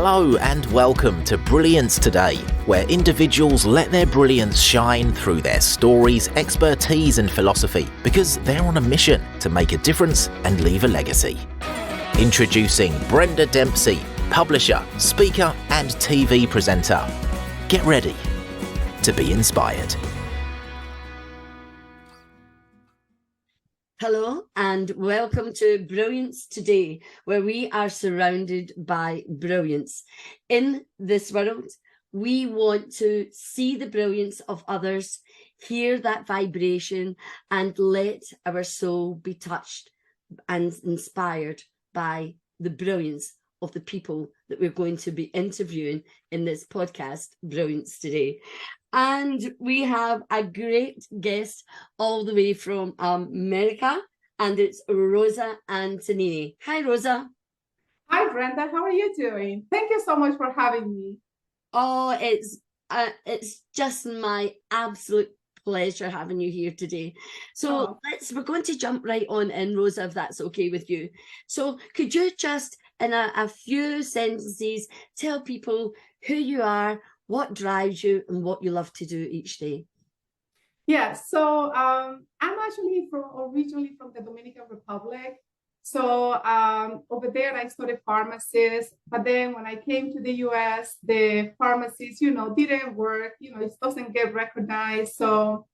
Hello and welcome to Brilliance Today, where individuals let their brilliance shine through their stories, expertise and philosophy, because they're on a mission to make a difference and leave a legacy. Introducing Brenda Dempsey, publisher, speaker and TV presenter. Get ready to be inspired. Hello and welcome to Brilliance Today, where we are surrounded by brilliance. In this world, we want to see the brilliance of others, hear that vibration, and let our soul be touched and inspired by the brilliance of the people that we're going to be interviewing in this podcast, Brilliance Today. And we have a great guest all the way from America, and it's Rosa Antonini. Hi, Rosa. Hi, Brenda. How are you doing? Thank you so much for having me. Oh, it's just my absolute pleasure having you here today. So we're going to jump right on in, Rosa, if that's okay with you. So could you just, in a few sentences, tell people who you are, what drives you, and what you love to do each day? Yeah, so I'm actually originally from the Dominican Republic. So over there, I studied pharmacist. But then when I came to the US, the pharmacies, didn't work. It doesn't get recognized. So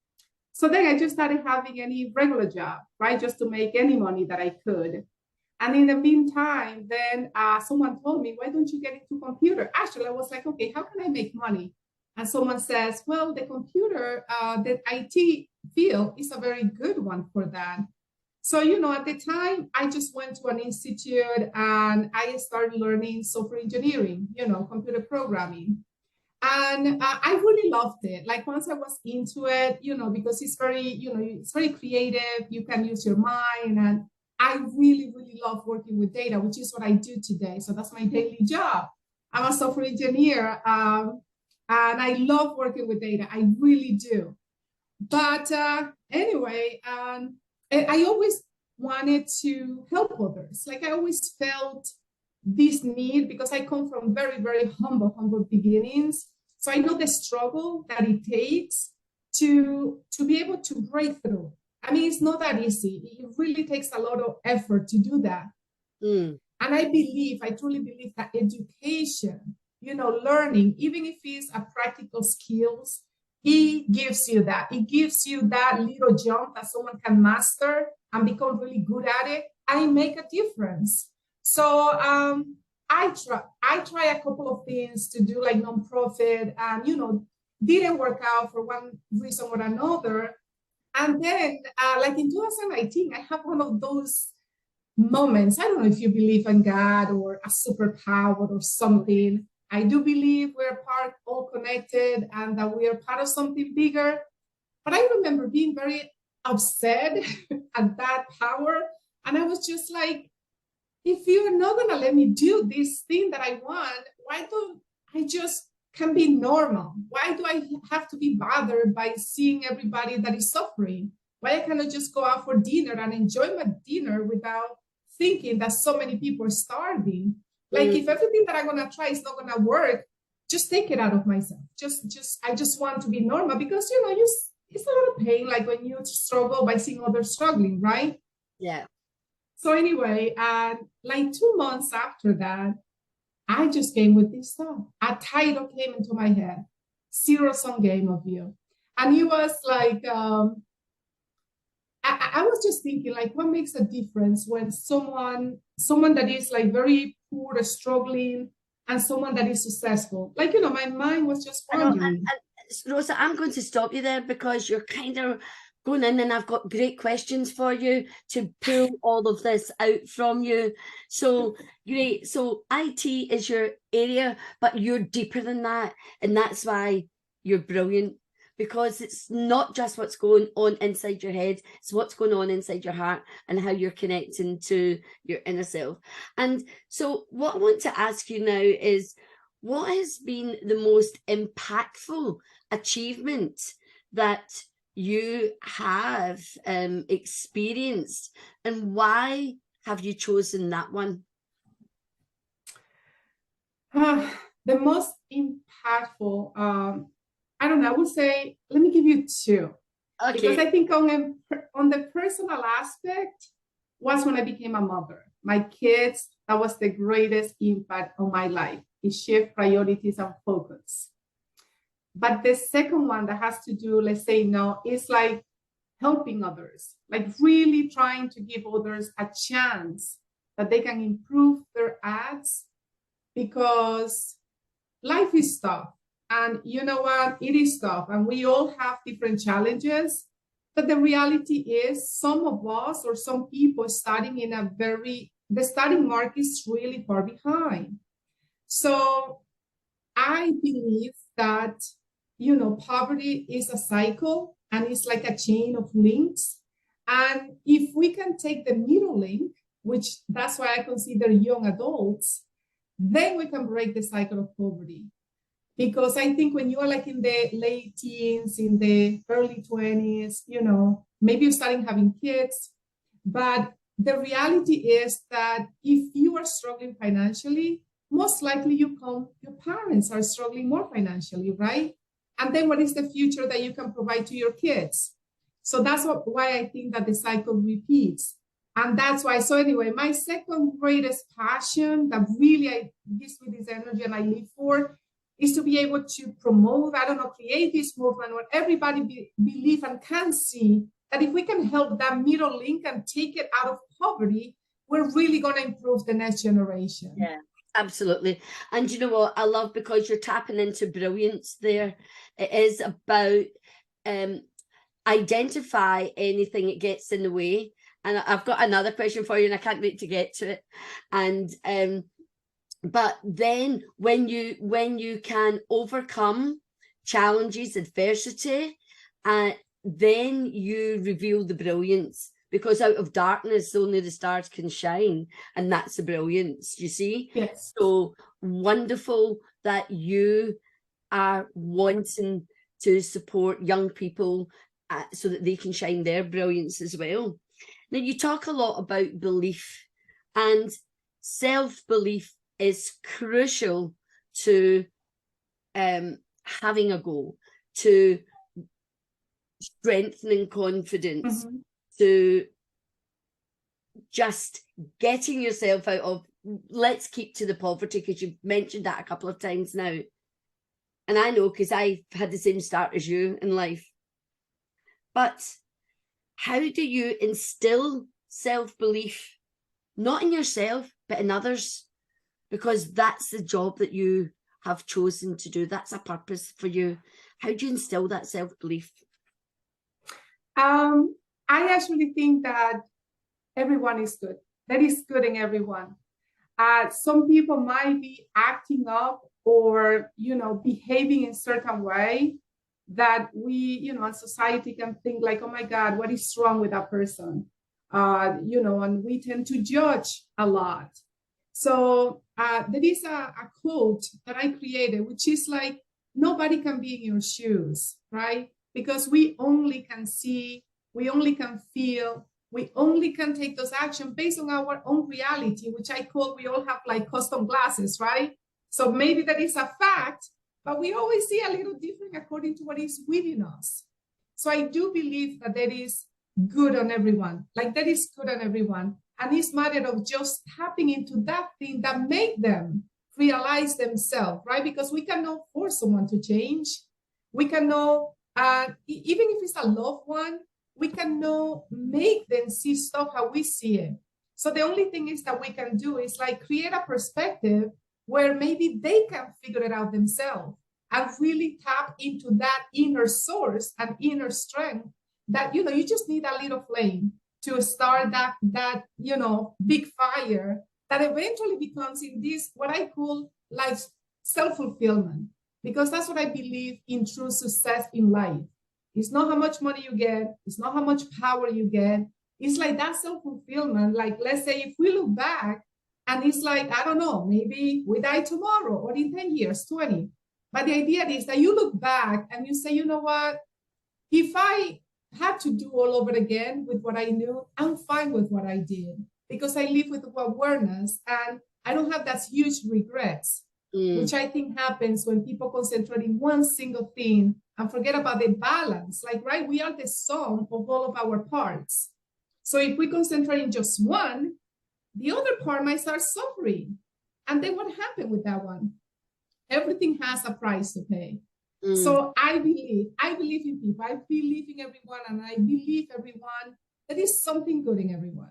then I just started having any regular job, right? Just to make any money that I could. And in the meantime, then someone told me, why don't you get into computer? Actually, I was like, okay, how can I make money? And someone says, well, the computer, the IT field is a very good one for that. So, at the time, I just went to an institute and I started learning software engineering, computer programming. And I really loved it. Like once I was into it, because it's very, it's very creative. You can use your mind, and I really, really love working with data, which is what I do today. So that's my daily job. I'm a software engineer, and I love working with data. I really do. But anyway, I always wanted to help others. Like I always felt this need because I come from very, very humble beginnings. So I know the struggle that it takes to be able to break through. I mean, it's not that easy. It really takes a lot of effort to do that. And I truly believe that education, learning, even if it's a practical skills, it gives you that. It gives you that little jump that someone can master and become really good at it and make a difference. So I try a couple of things to do like nonprofit and, didn't work out for one reason or another. And then, like in 2019, I have one of those moments. I don't know if you believe in God or a superpower or something. I do believe we're all connected and that we are part of something bigger. But I remember being very upset at that power. And I was just like, if you're not going to let me do this thing that I want, why don't I just can be normal? Why do I have to be bothered by seeing everybody that is suffering? Why cannot just go out for dinner and enjoy my dinner without thinking that so many people are starving? Like if everything that I'm gonna try is not gonna work, just take it out of myself. I just want to be normal because it's a lot of pain. Like when you struggle by seeing others struggling, right? Yeah. So anyway, like 2 months after that, I just came with this thought. A title came into my head, Zero Sum Game of You. And it was like, I was just thinking, like, what makes a difference when someone that is like very poor or struggling and someone that is successful? Like, my mind was just wondering. Rosa, I'm going to stop you there because you're kind of going in and I've got great questions for you to pull all of this out from you. So great. So IT is your area, but you're deeper than that. And that's why you're brilliant, because it's not just what's going on inside your head, it's what's going on inside your heart and how you're connecting to your inner self. And so what I want to ask you now is, what has been the most impactful achievement that you have experienced, and why have you chosen that one? The most impactful, I don't know, I would say, let me give you two. Okay. Because I think on the personal aspect was when I became a mother. My kids, that was the greatest impact on my life. It shift priorities and focus. But the second one that has to do, let's say, no, is like helping others, like really trying to give others a chance that they can improve their ads, because life is tough. And you know what? It is tough. And we all have different challenges. But the reality is some of us or some people starting in the starting mark is really far behind. So I believe that, poverty is a cycle and it's like a chain of links. And if we can take the middle link, which that's why I consider young adults, then we can break the cycle of poverty. Because I think when you are like in the late teens, in the early 20s, maybe you're starting having kids, but the reality is that if you are struggling financially, most likely your parents are struggling more financially, right? And then what is the future that you can provide to your kids? So that's why I think that the cycle repeats. And that's why, so anyway, my second greatest passion that really gives me this energy and I live for is to be able to promote, create this movement where everybody believe and can see that if we can help that middle link and take it out of poverty, we're really going to improve the next generation. Yeah, absolutely. And you know what? I love, because you're tapping into brilliance there. It is about identify anything that gets in the way. And I've got another question for you, and I can't wait to get to it. And but then when you can overcome challenges, adversity, then you reveal the brilliance, because out of darkness only the stars can shine, and that's the brilliance, you see? Yes. So wonderful that you are wanting to support young people so that they can shine their brilliance as well. Now, you talk a lot about belief, and self-belief is crucial to having a goal, to strengthening confidence, to just getting yourself out of, let's keep to the poverty, because you've mentioned that a couple of times now. And I know, because I've had the same start as you in life. But how do you instill self-belief, not in yourself, but in others? Because that's the job that you have chosen to do. That's a purpose for you. How do you instill that self-belief? I actually think that everyone is good. That is good in everyone. Some people might be acting up or, behaving in a certain way that we, as society can think like, oh my God, what is wrong with that person? And we tend to judge a lot. So there is a quote that I created, which is like, nobody can be in your shoes, right? Because we only can see, we only can feel, we only can take those actions based on our own reality, which I call, we all have like custom glasses, right? So maybe that is a fact, but we always see a little different according to what is within us. So I do believe that there is good on everyone, like that is good on everyone. And it's a matter of just tapping into that thing that make them realize themselves, right? Because we cannot force someone to change. We cannot, even if it's a loved one, we cannot make them see stuff how we see it. So the only thing is that we can do is like create a perspective where maybe they can figure it out themselves and really tap into that inner source and inner strength that, you just need a little flame to start that big fire that eventually becomes in this, what I call like self-fulfillment, because that's what I believe in true success in life. It's not how much money you get. It's not how much power you get. It's like that self-fulfillment. Like, let's say if we look back and it's like, I don't know, maybe we die tomorrow or in 10 years, 20. But the idea is that you look back and you say, you know what, if I had to do all over again with what I knew, I'm fine with what I did because I live with awareness and I don't have that huge regrets. which I think happens when people concentrate in one single thing and forget about the balance. Like, right, we are the sum of all of our parts. So if we concentrate in just one, the other part might start suffering. And then what happened with that one? Everything has a price to pay. So I believe in people. I believe in everyone, and I believe everyone. There is something good in everyone.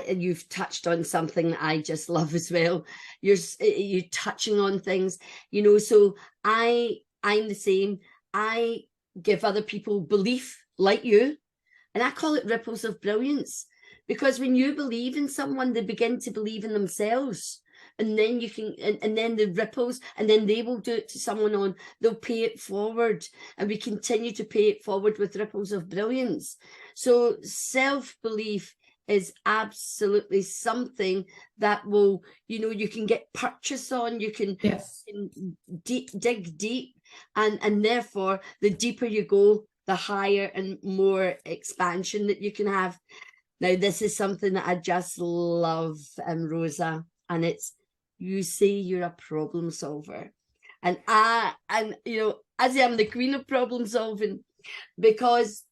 You've touched on something I just love as well. You're touching on things, you know. So I'm the same. I give other people belief like you, and I call it ripples of brilliance, because when you believe in someone, they begin to believe in themselves. And then you can, and then the ripples, and then they will do it to someone on, they'll pay it forward, and we continue to pay it forward with ripples of brilliance. So self-belief is absolutely something that will, you know, you can get purchase on, you can, dig deep, and therefore the deeper you go, the higher and more expansion that you can have. Now, this is something that I just love, Rosa, and it's, you say you're a problem solver, and you know, as I'm the queen of problem solving, because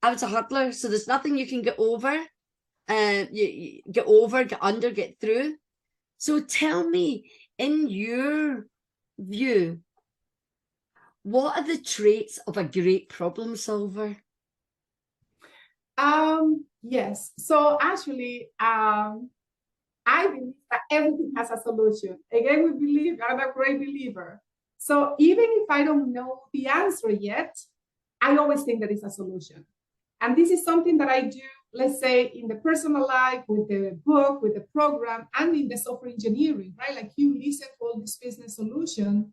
I was a hurdler, so there's nothing you can get over, you get over, get under, get through. So tell me, in your view, what are the traits of a great problem solver? Yes. So actually, I believe that everything has a solution. Again, I'm a great believer. So even if I don't know the answer yet, I always think there is a solution. And this is something that I do, let's say, in the personal life, with the book, with the program, and in the software engineering, right? Like, you listen to all this business solution.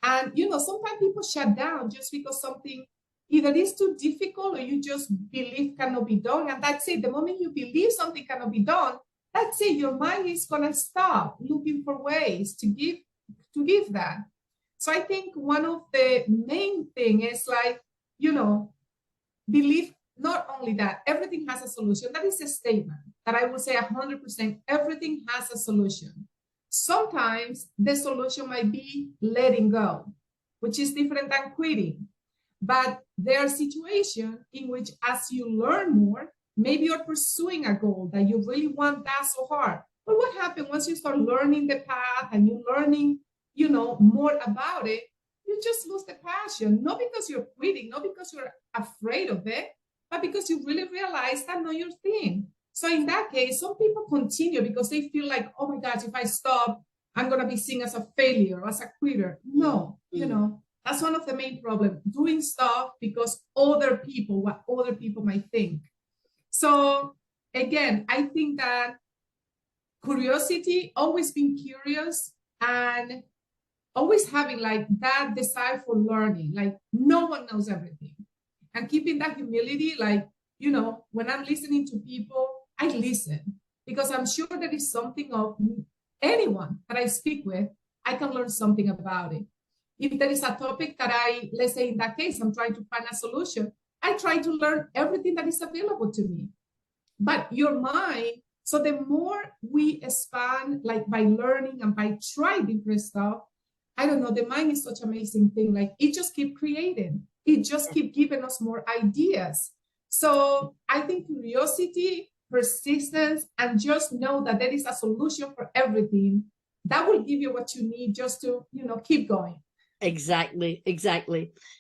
And, you know, sometimes people shut down just because something either is too difficult, or you just believe cannot be done. And that's it. The moment you believe something cannot be done, that's it. Your mind is going to stop looking for ways to give that. So I think one of the main thing is, like, you know, believe not only that everything has a solution. That is a statement that I would say 100%. Everything has a solution. Sometimes the solution might be letting go, which is different than quitting. But there are situations in which, as you learn more, maybe you're pursuing a goal that you really want that so hard. But what happens once you start learning the path and you're learning, you know, more about it, you just lose the passion, not because you're quitting, not because you're afraid of it, but because you really realize that's not your thing. So in that case, some people continue because they feel like, oh my gosh, if I stop, I'm going to be seen as a failure, as a quitter. No, you know, that's one of the main problems, doing stuff because what other people might think. So again, I think that curiosity, always being curious, and always having like that desire for learning, like no one knows everything, and keeping that humility, like, you know, when I'm listening to people, I listen because I'm sure there is something of anyone that I speak with, I can learn something about it. If there is a topic that let's say in that case, I'm trying to find a solution, I try to learn everything that is available to me. But your mind, so the more we expand, like by learning and by trying different stuff, I don't know, the mind is such an amazing thing. Like, it just keeps creating. It just keeps giving us more ideas. So I think curiosity, persistence, and just know that there is a solution for everything, that will give you what you need just to, you know, keep going. Exactly.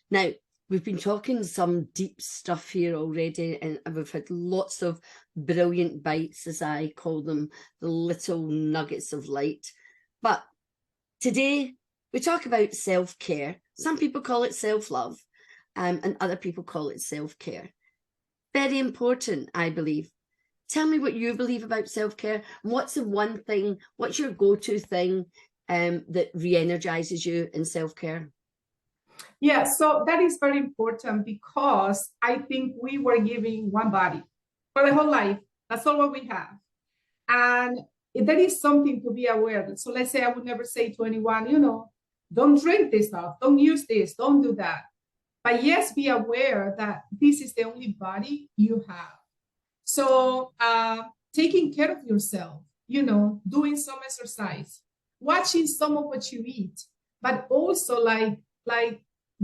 Now, we've been talking some deep stuff here already, and we've had lots of brilliant bites, as I call them, the little nuggets of light. But today, we talk about self-care. Some people call it self-love, and other people call it self-care. Very important, I believe. Tell me what you believe about self-care. What's the one thing, what's your go-to thing that re-energizes you in self-care? Yeah, so that is very important, because I think we were given one body for the whole life. That's all what we have. And there is something to be aware of. So let's say I would never say to anyone, you know, don't drink this stuff, don't use this, don't do that. But yes, be aware that this is the only body you have. So taking care of yourself, you know, doing some exercise, watching some of what you eat, but also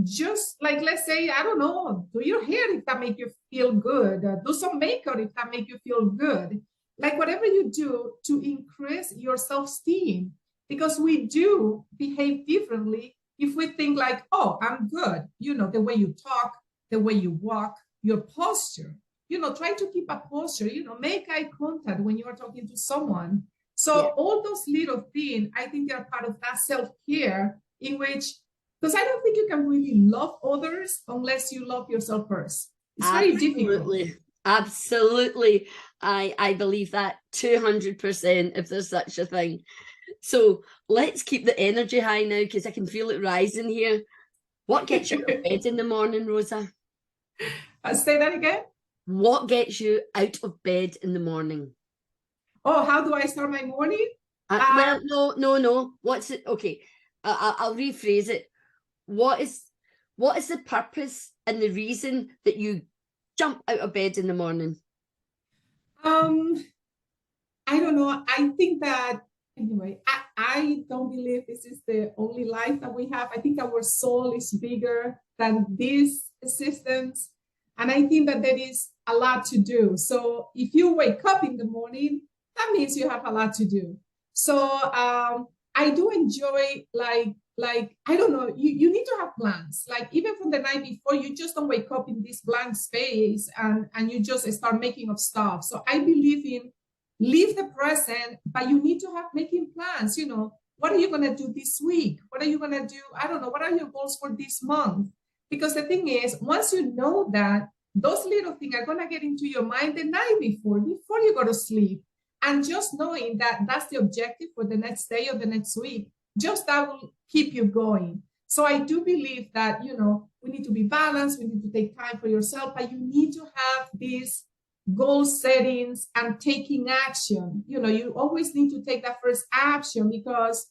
just like, let's say, I don't know, do your hair if that make you feel good, do some makeup if that make you feel good. Like whatever you do to increase your self-esteem, because we do behave differently if we think like, oh, I'm good. You know, the way you talk, the way you walk, your posture, you know, try to keep a posture, you know, make eye contact when you are talking to someone. So all those little things, I think they're part of that self-care in which, because I don't think you can really love others unless you love yourself first. It's very difficult. Absolutely. I believe that 200% if there's such a thing. So let's keep the energy high now because I can feel it rising here. What gets you out of bed in the morning, Rosa? Say that again? What gets you out of bed in the morning? Oh, how do I start my morning? Well, no. What's it? Okay, I'll rephrase it. What is the purpose and the reason that you jump out of bed in the morning? I don't know. I think that anyway, I don't believe this is the only life that we have. I think our soul is bigger than these systems. And I think that there is a lot to do. So if you wake up in the morning, that means you have a lot to do. So I do enjoy like I don't know, you need to have plans. Like even from the night before, you just don't wake up in this blank space and you just start making up stuff. So I believe in live the present, but you need to have making plans. You know, what are you going to do this week? What are you going to do? I don't know. What are your goals for this month? Because the thing is, once you know that, those little things are going to get into your mind the night before you go to sleep. And just knowing that that's the objective for the next day or the next week, just that will keep you going. So I do believe that, you know, we need to be balanced. We need to take time for yourself, but you need to have these goal settings and taking action. You know, you always need to take that first action because,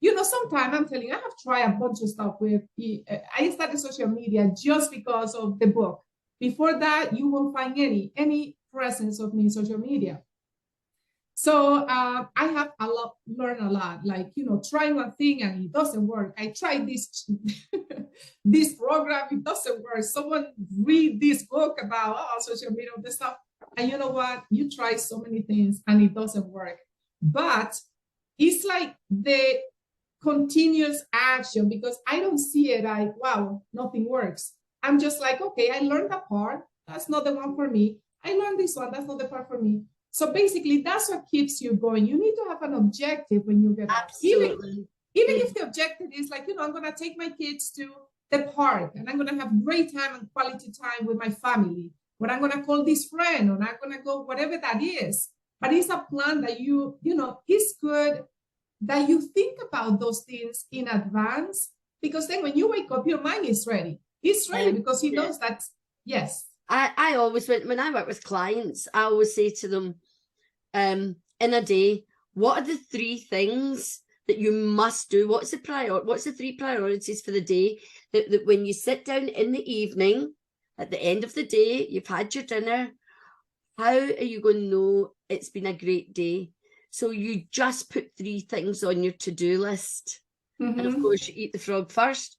you know, sometimes I'm telling you, I have tried a bunch of stuff with, I started social media just because of the book. Before that, you won't find any presence of me in social media. So I have learned a lot, like, you know, trying one thing and it doesn't work. I tried this, this program, it doesn't work. Someone read this book about social media, this stuff. And you know what? You try so many things and it doesn't work. But it's like the continuous action because I don't see it like, wow, nothing works. I'm just like, okay, I learned that part. That's not the one for me. I learned this one. That's not the part for me. So basically, that's what keeps you going. You need to have an objective when you get up. Even if the objective is like, you know, I'm going to take my kids to the park and I'm going to have great time and quality time with my family. Or I'm going to call this friend or I'm going to go, whatever that is. But it's a plan that you know, it's good that you think about those things in advance because then when you wake up, your mind is ready. It's ready because he knows that, yes. I always, when I work with clients, I always say to them, in a day, what are the 3 things that you must do? What's the 3 priorities for the day that when you sit down in the evening, at the end of the day, you've had your dinner, how are you going to know it's been a great day? So you just put 3 things on your to-do list. And of course, you eat the frog first.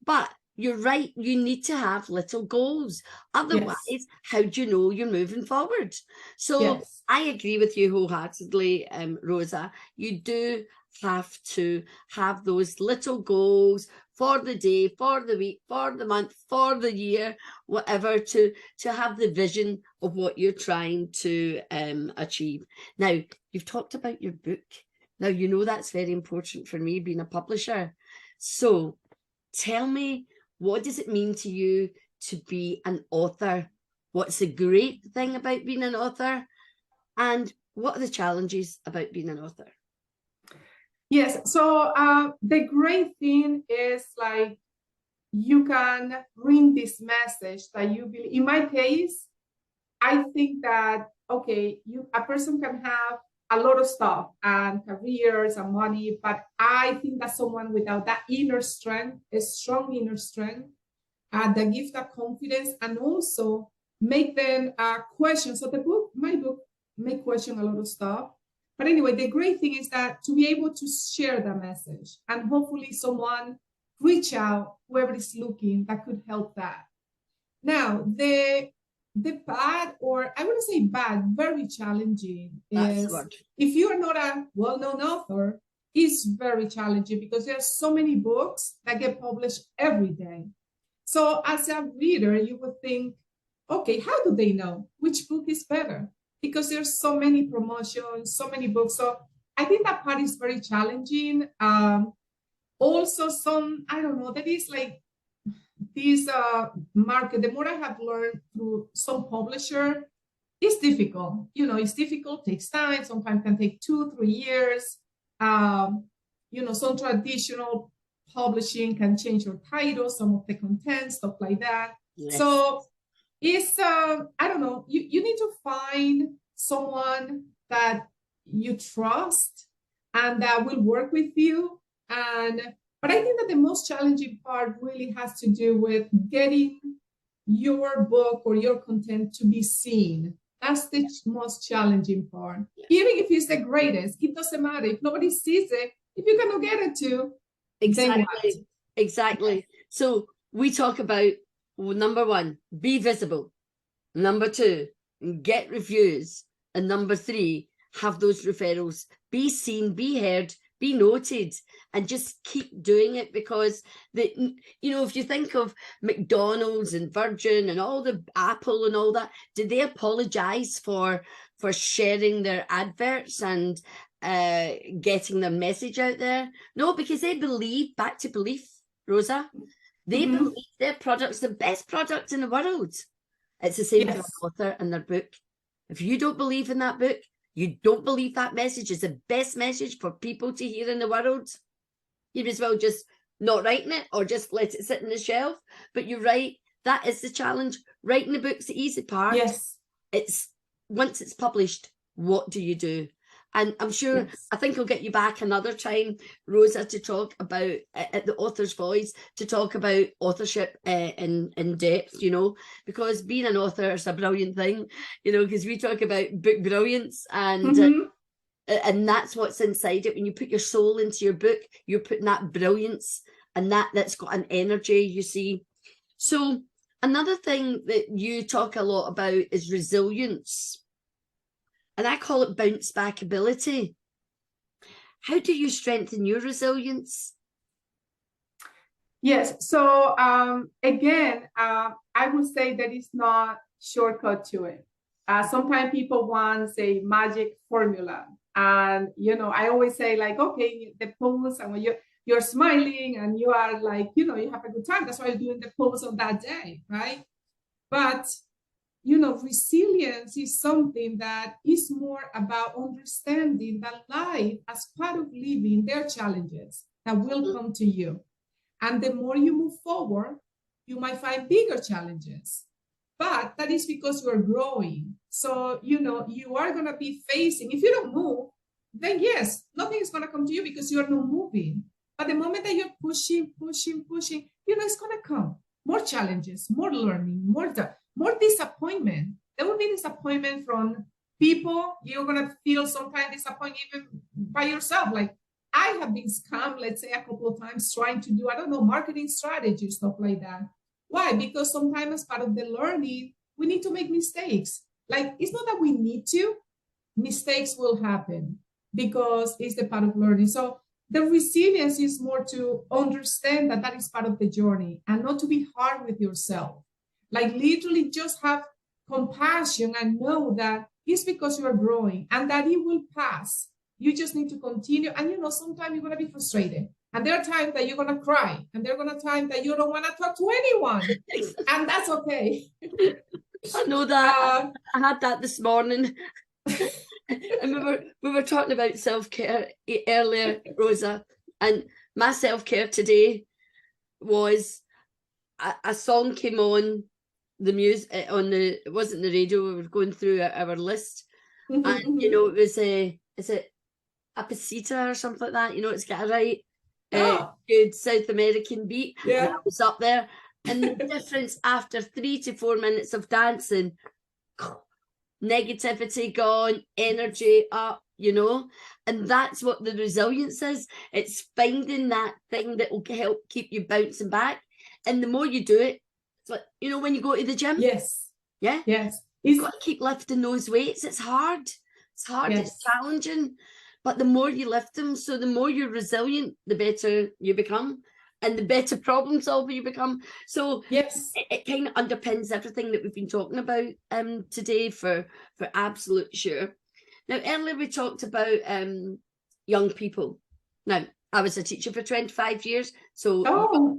But you're right, you need to have little goals. Otherwise, how do you know you're moving forward? So I agree with you wholeheartedly, Rosa. You do have to have those little goals for the day, for the week, for the month, for the year, whatever, to have the vision of what you're trying to achieve. Now, you've talked about your book. Now, you know that's very important for me, being a publisher. So tell me, what does it mean to you to be an author? What's the great thing about being an author? And what are the challenges about being an author? Yes, so the great thing is like you can bring this message that you believe. In my case, I think that, okay, a person can have a lot of stuff and careers and money, but I think that someone without that inner strength, a strong inner strength, that gives that confidence and also make them question. So my book may question a lot of stuff, But anyway, the great thing is that to be able to share the message and hopefully someone reach out, whoever is looking, that could help that. Now, the bad, or I wouldn't say bad, very challenging is if you are not a well-known author, it's very challenging because there are so many books that get published every day. So as a reader, you would think, okay, how do they know which book is better? Because there's so many promotions, so many books. So I think that part is very challenging. Also I don't know, that is like this market, the more I have learned through some publisher, it's difficult. It's difficult, takes time, sometimes can take 2-3 years. Some traditional publishing can change your title, some of the content, stuff like that. Yes. So it's, I don't know, you need to find someone that you trust and that will work with you. But I think that the most challenging part really has to do with getting your book or your content to be seen. That's the most challenging part. Even if it's the greatest, it doesn't matter. If nobody sees it, if you cannot get it to, Exactly. So we talk about, number 1, be visible. Number 2, get reviews. And number 3, have those referrals. Be seen, be heard, be noted, and just keep doing it, because if you think of McDonald's and Virgin and all the Apple and all that, did they apologize for sharing their adverts and getting their message out there? No, because they believe, back to belief, Rosa, they believe their product's the best product in the world. It's the same for an author and their book. If you don't believe in that book, you don't believe that message is the best message for people to hear in the world, you may as well just not writing it or just let it sit in the shelf. But you're right, that is the challenge. Writing the book's the easy part. Yes. It's once it's published, what do you do? And I'm sure, I think I'll get you back another time, Rosa, to talk about, at the Author's Voice, to talk about authorship in depth, because being an author is a brilliant thing, because we talk about book brilliance, and and that's what's inside it. When you put your soul into your book, you're putting that brilliance, and that's got an energy, you see. So another thing that you talk a lot about is resilience. And I call it bounce back ability. How do you strengthen your resilience? Yes. So again, I would say that it's not shortcut to it. Sometimes people want, say, magic formula. And, I always say, like, okay, the pose, and when you're smiling and you are like, you have a good time. That's why you're doing the pose on that day, right? But resilience is something that is more about understanding that life, as part of living, there are challenges that will come to you. And the more you move forward, you might find bigger challenges. But that is because you're growing. So, you are going to be facing, if you don't move, then yes, nothing is going to come to you because you're not moving. But the moment that you're pushing, it's going to come. More challenges, more learning, more disappointment. There will be disappointment from people. You're going to feel sometimes disappointed even by yourself. Like, I have been scammed, let's say, a couple of times trying to do, marketing strategy, stuff like that. Why? Because sometimes as part of the learning, we need to make mistakes. Like, it's not that we need to. Mistakes will happen because it's the part of learning. So the resilience is more to understand that is part of the journey and not to be hard with yourself. Like, literally just have compassion and know that it's because you are growing and that it will pass. You just need to continue. And, sometimes you're going to be frustrated. And there are times that you're going to cry. And there are going to be times that you don't want to talk to anyone. And that's okay. I know that. I had that this morning. And we were talking about self-care earlier, Rosa. And my self-care today was a song came on the music, it wasn't the radio, we were going through our list. And, it was is it Apacita or something like that? It's got a right good South American beat. Yeah. And I was up there. And the difference after 3 to 4 minutes of dancing, negativity gone, energy up, you know, and that's what the resilience is. It's finding that thing that will help keep you bouncing back. And the more you do it, it's like, you know, when you go to the gym, Yes. yeah, Yes. you've got to keep lifting those weights. It's hard. It's hard. Yes. It's challenging. But the more you lift them, so the more you're resilient, the better you become, and the better problem solver you become. So yes, it kind of underpins everything that we've been talking about today for absolute sure. Now, earlier we talked about young people. Now, I was a teacher for 25 years, so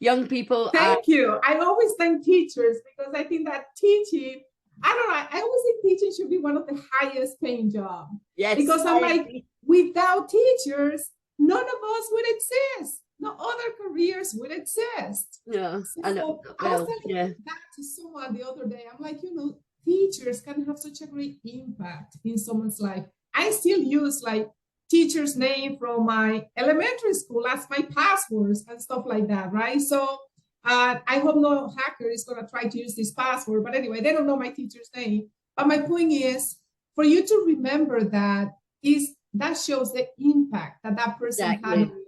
young people. Thank you. I always thank teachers because I think that teaching, I don't know, I always think teaching should be one of the highest paying jobs. Yes. Because I'm like, without teachers, none of us would exist. No other careers would exist. Yeah, so I know. I was telling that to someone the other day. I'm like, you know, teachers can have such a great impact in someone's life. I still use like teacher's name from my elementary school as my passwords and stuff like that, right? So I hope no hacker is going to try to use this password. But anyway, they don't know my teacher's name. But my point is, for you to remember that shows the impact that that person had on you.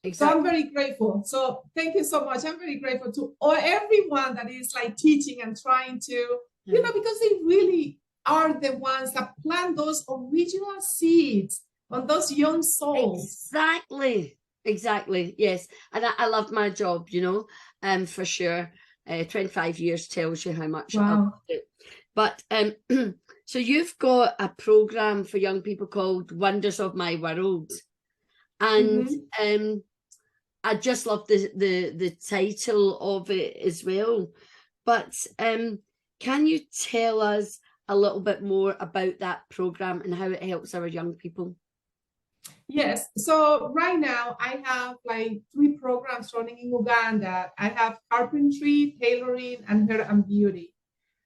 Exactly. So I'm very grateful. So thank you so much. I'm very grateful to everyone that is like teaching and trying to, you know, because they really are the ones that plant those original seeds on those young souls. Exactly. Yes. And I love my job, you know, for sure. 25 years tells you how much I love it. But so you've got a program for young people called Wonders of My World. And I just love the title of it as well. But can you tell us a little bit more about that program and how it helps our young people? Yes. So right now I have like 3 programs running in Uganda. I have carpentry, tailoring, and hair and beauty.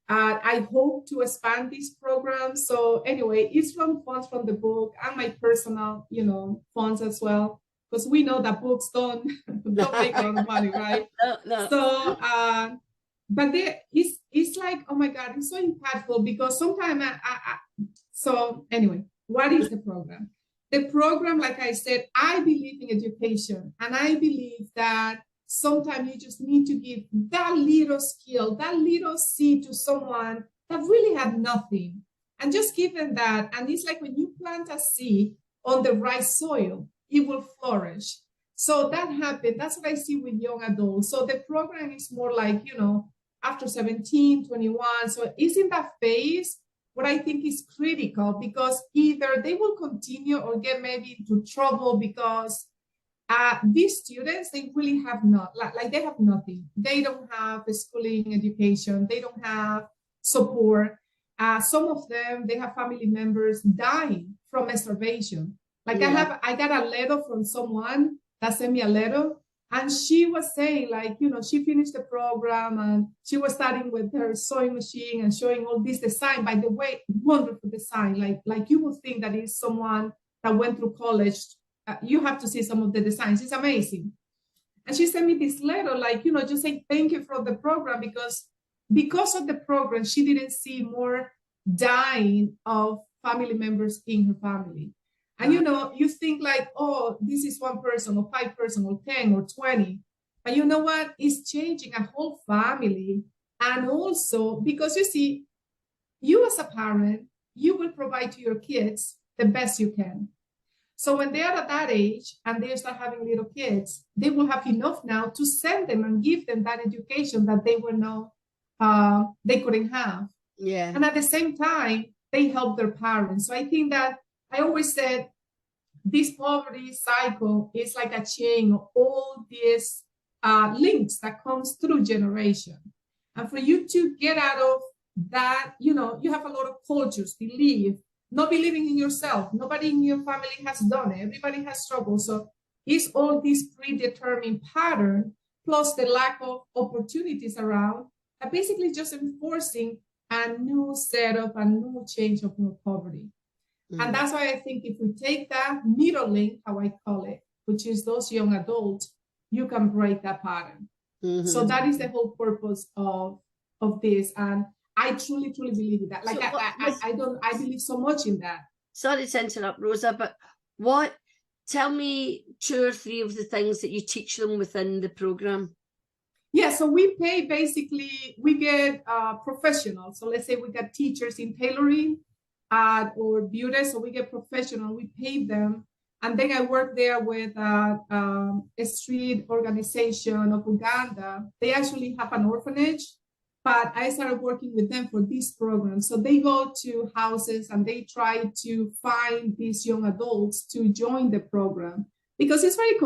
I hope to expand these programs. So anyway, it's from funds from the book and my personal, you know, funds as well. Because we know that books don't make a lot of money, right? No. So, but it's like, oh my God, it's so impactful because sometimes so anyway, what is the program? The program, like I said, I believe in education, and I believe that sometimes you just need to give that little skill, that little seed to someone that really had nothing, and just give them that. And it's like when you plant a seed on the right soil, it will flourish. So that happened. That's what I see with young adults. So the program is more like, you know, after 17, 21. So it's in that phase. What I think is critical, because either they will continue or get maybe into trouble because these students, they really have not, like they have nothing. They don't have a schooling education. They don't have support. Some of them, they have family members dying from starvation. Like I got a letter from someone that sent me a letter, and she was saying, like, you know, she finished the program and she was starting with her sewing machine and showing all this design. By the way, wonderful design. Like you would think that is someone that went through college. You have to see some of the designs. It's amazing. And she sent me this letter, like, you know, just saying thank you for the program, because of the program, she didn't see more dying of family members in her family. And, you know, you think like, oh, this is 1 person or 5 person or 10 or 20. But you know what? It's changing a whole family. And also because you see, you as a parent, you will provide to your kids the best you can. So when they are at that age and they start having little kids, they will have enough now to send them and give them that education that they were they couldn't have. Yeah. And at the same time, they help their parents. So I think that I always said this poverty cycle is like a chain of all these links that comes through generation. And for you to get out of that, you know, you have a lot of cultures, not believing in yourself. Nobody in your family has done it. Everybody has struggled. So it's all this predetermined pattern, plus the lack of opportunities around, and basically just enforcing a new setup, a new change of more poverty. And that's why I think if we take that middle link, how I call it, which is those young adults, you can break that pattern. So that is the whole purpose of this. And I truly believe in that. Like, so I believe so much in that. sorry to interrupt, Rosa, but tell me 2 or 3 of the things that you teach them within the program. Yeah, so we pay basically, we get professionals. So let's say we got teachers in tailoring or beauty, so we get professional, we pay them. And then I work there with a street organization of Uganda. They actually have an orphanage, but I started working with them for this program. So they go to houses and they try to find these young adults to join the program because it's very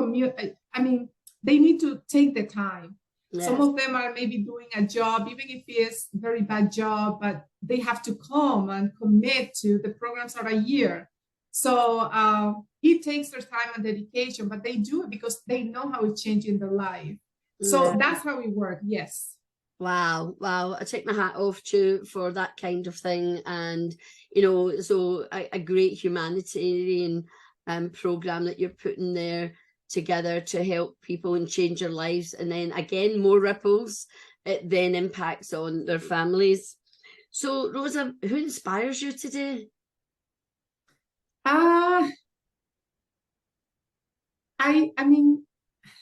I mean, they need to take the time. Yes. Some of them are maybe doing a job, even if it's a very bad job, but they have to come and commit to the programs are a year. So it takes their time and dedication, but they do it because they know how it's changing their life. So that's how we work. Yes. Wow. I take my hat off to you for that kind of thing. And, you know, so a great humanitarian program that you're putting there together to help people and change their lives. And then again, more ripples, it then impacts on their families. So Rosa, who inspires you today? I mean,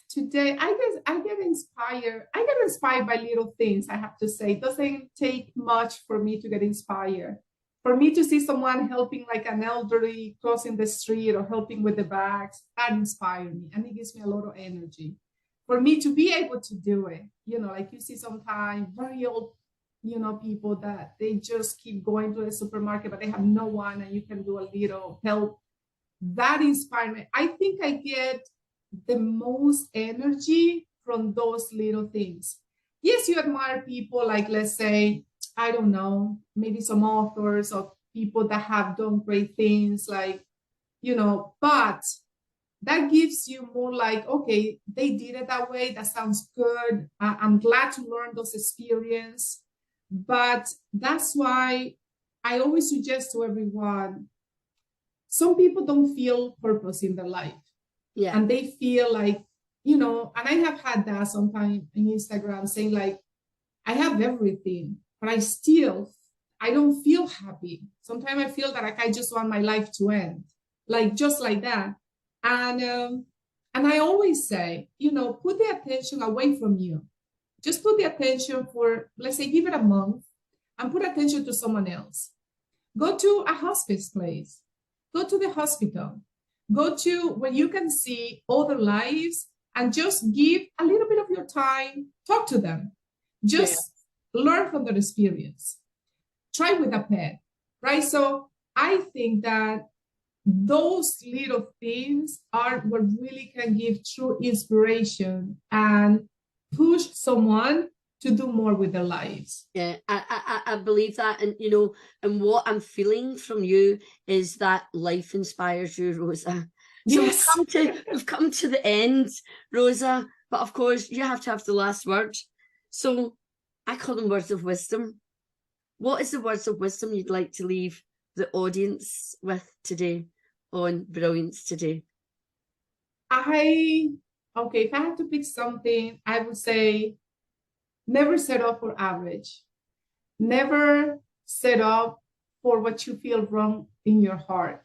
today I guess I get inspired by little things. I have to say, it doesn't take much for me to get inspired. For me to see someone helping like an elderly crossing the street or helping with the bags, that inspires me and it gives me a lot of energy. For me to be able to do it, you know, like you see sometimes very old, you know, people that they just keep going to the supermarket, but they have no one and you can do a little help. That inspires me. I think I get the most energy from those little things. Yes, you admire people like, let's say, I don't know, maybe some authors or people that have done great things, like, you know, but that gives you more like, okay, they did it that way. That sounds good. I'm glad to learn those experiences. But that's why I always suggest to everyone, some people don't feel purpose in their life. Yeah. And they feel like, you know, and I have had that sometimes in Instagram saying like, I have everything, but I don't feel happy. Sometimes I feel that like I just want my life to end, like just like that. And I always say, you know, put the attention away from you. Just put the attention for, let's say, give it a month and put attention to someone else. Go to a hospice place. Go to the hospital. Go to where you can see other lives and just give a little bit of your time. Talk to them. Just learn from their experience. Try with a pet, right? So I think that those little things are what really can give true inspiration and push someone to do more with their lives. Yeah, I believe that. And, you know, and what I'm feeling from you is that life inspires you, Rosa. So yes. we've come to the end, Rosa, but of course you have to have the last word. So I call them words of wisdom. What is the words of wisdom you'd like to leave the audience with today on Brilliance Today? If I have to pick something, I would say never settle for average. Never settle for what you feel wrong in your heart.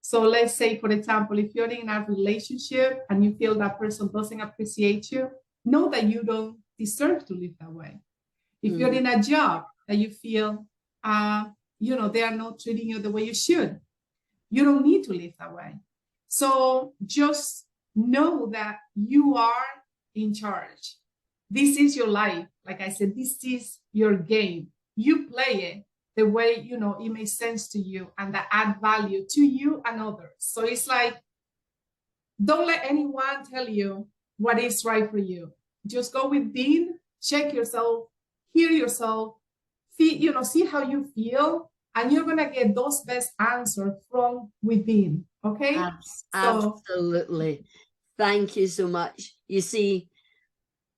So let's say, for example, if you're in a relationship and you feel that person doesn't appreciate you, know that you don't deserve to live that way. If you're in a job that you feel, you know, they are not treating you the way you should, you don't need to live that way. So just know that you are in charge. This is your life. Like I said, this is your game. You play it the way, you know, it makes sense to you and that add value to you and others. So it's like, don't let anyone tell you what is right for you. Just go within, check yourself, hear yourself, feel, you know, see how you feel, and you're going to get those best answers from within. Okay? Absolutely. Thank you so much. You see,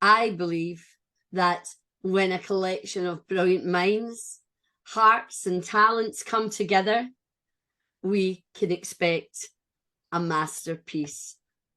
I believe that when a collection of brilliant minds, hearts and talents come together, we can expect a masterpiece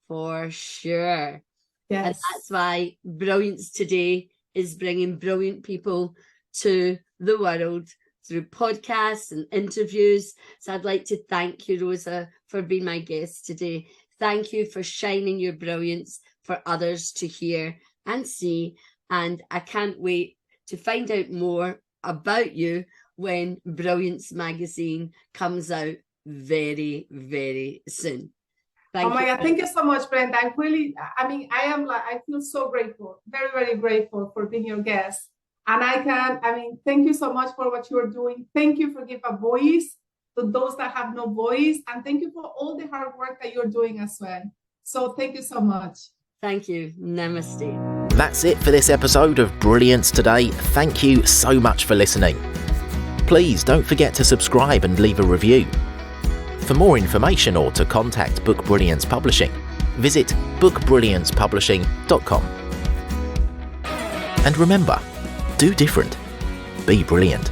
for sure. Yes. And that's why Brilliance Today is bringing brilliant people to the world through podcasts and interviews. So I'd like to thank you, Rosa, for being my guest today. Thank you for shining your brilliance for others to hear and see. And I can't wait to find out more about you when Brilliance magazine comes out very, very soon. Oh my God, thank you so much, Brenda. I feel so grateful, very, very grateful for being your guest. And thank you so much for what you're doing. Thank you for giving a voice to those that have no voice. And thank you for all the hard work that you're doing as well. So thank you so much. Thank you. Namaste. That's it for this episode of Brilliance Today. Thank you so much for listening. Please don't forget to subscribe and leave a review. For more information or to contact Book Brilliance Publishing, visit bookbrilliancepublishing.com. And remember, do different. Be brilliant.